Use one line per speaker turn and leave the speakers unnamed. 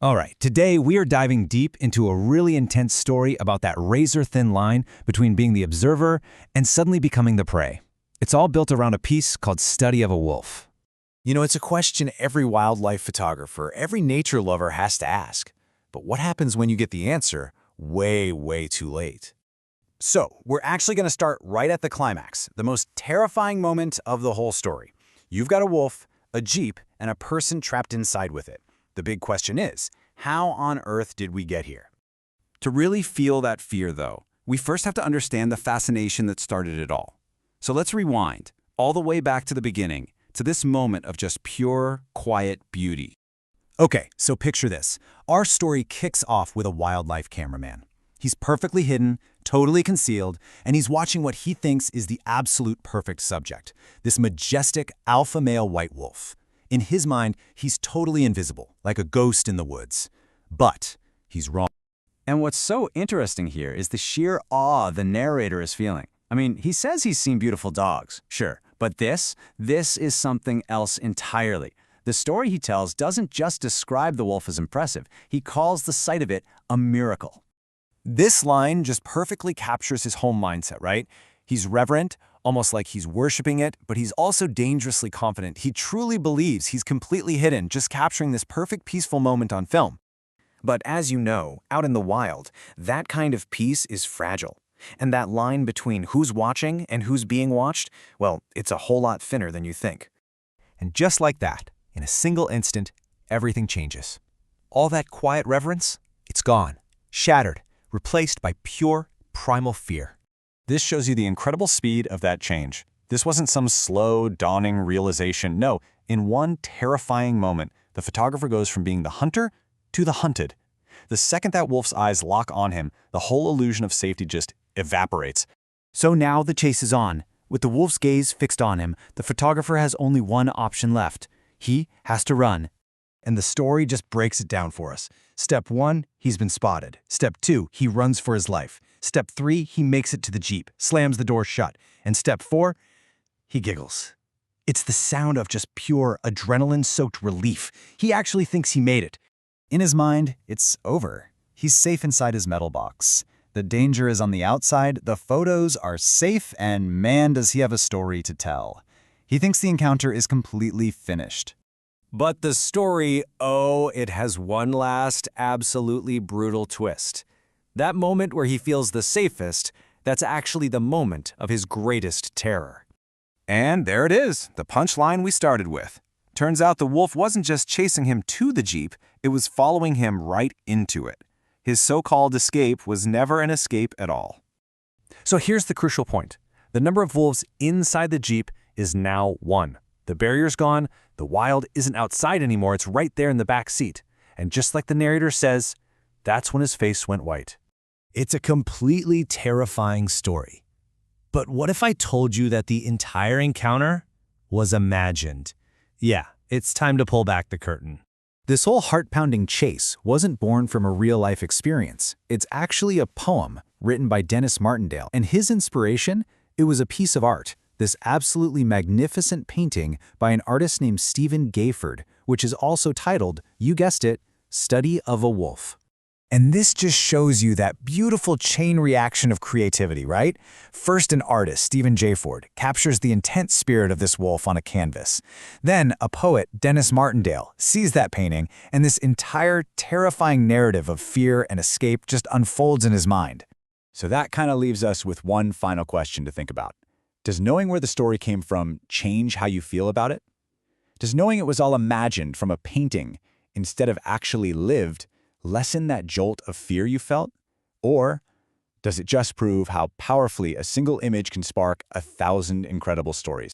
All right, today we are diving deep into a really intense story about that razor-thin line between being the observer and suddenly becoming the prey. It's all built around a piece called Study of a Wolf.
You know, it's a question every wildlife photographer, every nature lover has to ask. But what happens when you get the answer way, way too late? So, we're actually going to start right at the climax, the most terrifying moment of the whole story. You've got a wolf, a jeep, and a person trapped inside with it. The big question is, how on earth did we get here?
To really feel that fear, though, we first have to understand the fascination that started it all. So let's rewind, all the way back to the beginning, to this moment of just pure, quiet beauty.
Okay, so picture this. Our story kicks off with a wildlife cameraman. He's perfectly hidden, totally concealed, and he's watching what he thinks is the absolute perfect subject, this majestic alpha male white wolf. In his mind, he's totally invisible, like a ghost in the woods. But he's wrong.
And what's so interesting here is the sheer awe the narrator is feeling. I mean, he says he's seen beautiful dogs, sure, but this is something else entirely. The story he tells doesn't just describe the wolf as impressive, he calls the sight of it a miracle.
This line just perfectly captures his whole mindset, right? He's reverent, almost like he's worshiping it, but he's also dangerously confident. He truly believes he's completely hidden, just capturing this perfect peaceful moment on film.
But as you know, out in the wild, that kind of peace is fragile. And that line between who's watching and who's being watched, well, it's a whole lot thinner than you think.
And just like that, in a single instant, everything changes. All that quiet reverence, it's gone, shattered, replaced by pure, primal fear.
This shows you the incredible speed of that change. This wasn't some slow, dawning realization. No, in one terrifying moment, the photographer goes from being the hunter to the hunted. The second that wolf's eyes lock on him, the whole illusion of safety just evaporates.
So now the chase is on. With the wolf's gaze fixed on him, the photographer has only one option left. He has to run.
And the story just breaks it down for us. Step 1, he's been spotted. Step 2, he runs for his life. Step 3, he makes it to the jeep, slams the door shut. And step 4, he giggles. It's the sound of just pure adrenaline-soaked relief. He actually thinks he made it.
In his mind, it's over. He's safe inside his metal box. The danger is on the outside, the photos are safe, and man, does he have a story to tell. He thinks the encounter is completely finished.
But the story, it has one last, absolutely brutal twist. That moment where he feels the safest, that's actually the moment of his greatest terror.
And there it is, the punchline we started with. Turns out the wolf wasn't just chasing him to the jeep, it was following him right into it. His so-called escape was never an escape at all.
So here's the crucial point. The number of wolves inside the jeep is now 1. The barrier's gone, the wild isn't outside anymore, it's right there in the back seat. And just like the narrator says, that's when his face went white. It's a completely terrifying story. But what if I told you that the entire encounter was imagined? Yeah, it's time to pull back the curtain.
This whole heart-pounding chase wasn't born from a real-life experience. It's actually a poem written by Denis Martindale, and his inspiration, it was a piece of art, this absolutely magnificent painting by an artist named Stephen Gayford, which is also titled, you guessed it, Study of a Wolf. And this just shows you that beautiful chain reaction of creativity, right? First, an artist, Stephen Gayford, captures the intense spirit of this wolf on a canvas. Then, a poet, Denis Martindale, sees that painting, and this entire terrifying narrative of fear and escape just unfolds in his mind.
So that kind of leaves us with one final question to think about. Does knowing where the story came from change how you feel about it? Does knowing it was all imagined from a painting instead of actually lived lessen that jolt of fear you felt? Or does it just prove how powerfully a single image can spark 1,000 incredible stories?